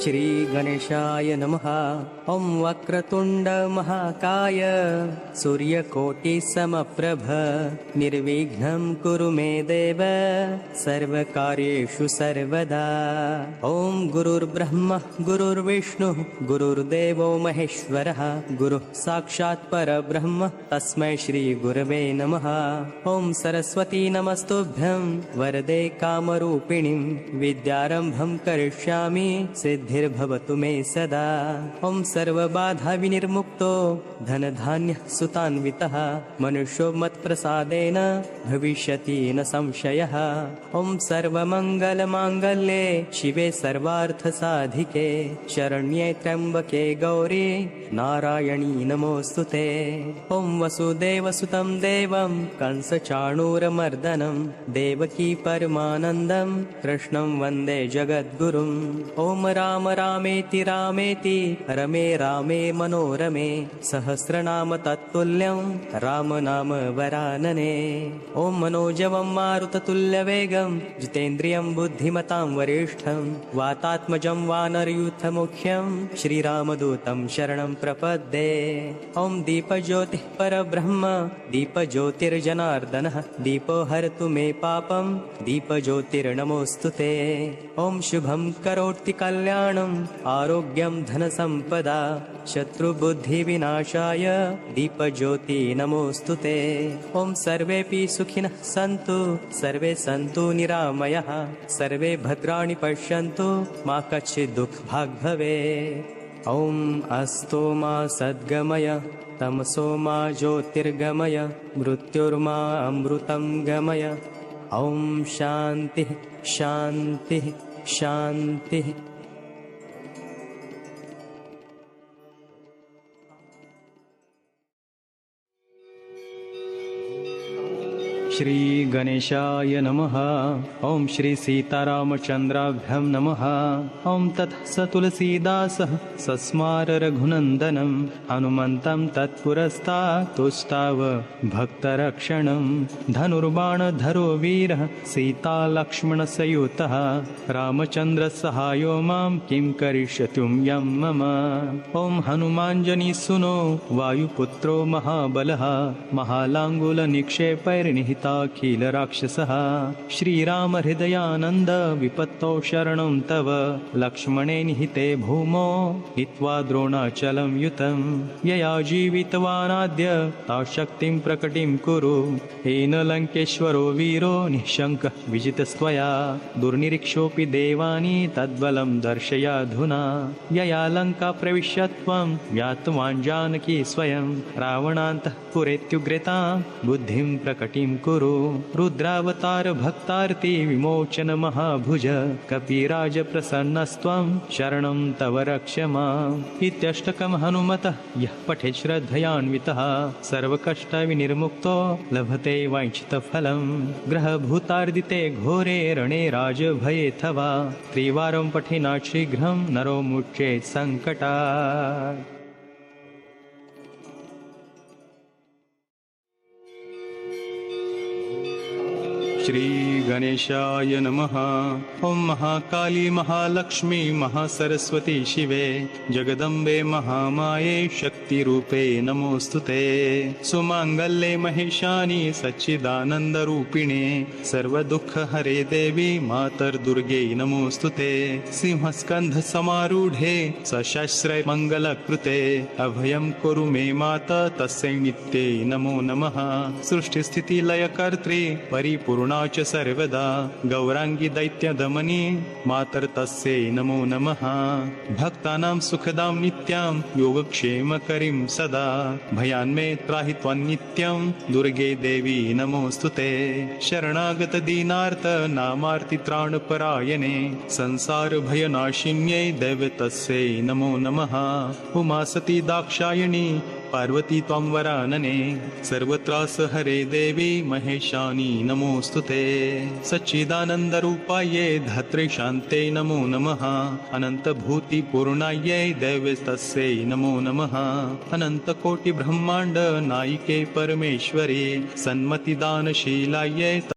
श्री गणेशाय नमः। ॐ वक्रतुण्ड महाकाय सूर्यकोटि समप्रभ निर्विघ्नं कुरु मे देव सर्वकार्येषु सर्वदा। ॐ गुरुर्ब्रह्मा गुरुर्विष्णुः गुरुर्देवो महेश्वरः गुरुः साक्षात् परब्रह्म तस्मै श्री गुरवे नमः। ॐ सरस्वती नमस्तुभ्यं वरदे कामरूपिणीं विद्यारम्भं करिष्यामि सिद्धिर्भवतु मे सदा। ॐ सर्वबाधा विनिर्मुक्तो धनधान्य सुतान्वितः मनुष्यो मत्प्रसादेन भविष्यति न संशयः। ॐ सर्वमङ्गलमाङ्गल्ये शिवे सर्वार्थसाधिके शरण्ये त्र्यम्बके गौरी नारायणी नमोऽस्तुते। ॐ वसुदेवसुतं देवं कंसचाणूरमर्दनं देवकी परमानन्दं कृष्णं वन्दे जगद्गुरुम्। ॐ राम रामेति रामेति रमे रामे मनोरमे सहस्रनाम तत्तुल्यं रामनाम वरानने। ॐ मनोजवं मारुततुल्यवेगं जितेन्द्रियं बुद्धिमतां वरिष्ठं वातात्मजं वानरयूथमुख्यं श्रीरामदूतं शरणं प्रपद्ये। ॐ दीपज्योतिः परब्रह्म दीपज्योतिर्जनार्दनः दीपो हरतु मे पापं दीपज्योतिर्नमोऽस्तुते। ॐ शुभं करोति कल्याणं आरोग्यं धनसम्पदा शत्रुबुद्धिविनाशाय दीपज्योति नमोऽस्तुते। ॐ सर्वेऽपि सुखिनः सन्तु सर्वे सन्तु निरामयः सर्वे भद्राणि पश्यन्तु मा कश्चित् दुःखभाग् भवेत्। ॐ अस्तो मा सद्गमय तमसो मा ज्योतिर्गमय मृत्युर्मा अमृतं गमय। ॐ शान्तिः शान्तिः शान्तिः। श्री गणेशाय नमः। ॐ श्री सीतारामचन्द्राभ्यां नमः। ॐ ततः स तुलसीदासः सस्मार रघुनन्दनं हनुमन्तं तत्पुरस्तात् तुष्टाव भक्तरक्षणं। धनुर्बाणधरो वीरः सीतालक्ष्मणसयुतः रामचन्द्रसहायो मां किं करिष्यतुं यं मम। ॐ हनुमाञ्जनीसुनो वायुपुत्रो महाबलः महालाङ्गुलनिक्षेपैर्निहितः अखिल राक्षसः। श्रीराम हृदयानन्द विपत्तौ शरणं तव लक्ष्मणे निहिते भूमौ हित्वा द्रोणाचलं युतं। यया जीवितवानाद्य ता शक्तिं प्रकटिं कुरु येन लङ्केश्वरो वीरो निःशङ्कः विजितस्त्वया। दुर्निरीक्षोऽपि देवानि तद्बलं दर्शयाधुना। यया लङ्का प्रविश्य त्वं ज्ञातवान् जानकी स्वयं रावणान्तःपुरेत्युग्रतां बुद्धिं प्रकटिं कुरु। रुद्रावतार भक्तार्ति विमोचन महाभुज कपिराज प्रसन्नस्त्वं शरणं तव रक्ष माम्। इत्यष्टकं हनुमतः यः पठेत् श्रद्धयान्वितः सर्वकष्ट विनिर्मुक्तो लभते वाञ्छितफलं। ग्रहभूतार्दिते घोरे रणे राजभयेऽथवा त्रिवारं पठेनात् शीघ्रं नरो मुच्येत् सङ्कटात्। श्री गणेशाय नमः। ॐ महाकाली महालक्ष्मी महासरस्वती शिवे जगदम्बे महामाये शक्तिरूपे नमोऽस्तुते। सुमाङ्गल्ये महेशानि सच्चिदानन्दरूपिणे सर्वदुःखहरे देवी मातर्दुर्गे नमोऽस्तुते। सिंहस्कन्धसमारूढे सशस्त्रे मङ्गलकृते अभयं कुरु मे माता तस्यै नित्ये नमो नमः। सृष्टिस्थितिलयकर्त्री परिपूर्णा च सर्वदा गौरांगी दैत्यदमनी मातर्तस्यै नमो नमः। भक्तानां सुखदां नित्यां योगक्षेमकरीं सदा भयान्मे त्राहि त्वन्नित्यं दुर्गे देवी नमोऽस्तुते। शरणागत दीनार्त नामार्ति त्राणपरायणे संसार भयनाशिन्यै दैवतस्यै नमो नमः। उमा सती दाक्षायणी पार्वती त्वं वरानने सर्वत्रासहरे देवी महेशानी नमोऽस्तुते। सच्चिदानन्दरूपायै धात्रे शान्ते नमो नमः। अनन्तभूतिपूर्णायै दैवतस्यै नमो नमः। अनन्तकोटिब्रह्माण्ड नायिके परमेश्वरी सन्मतिदानशीलायै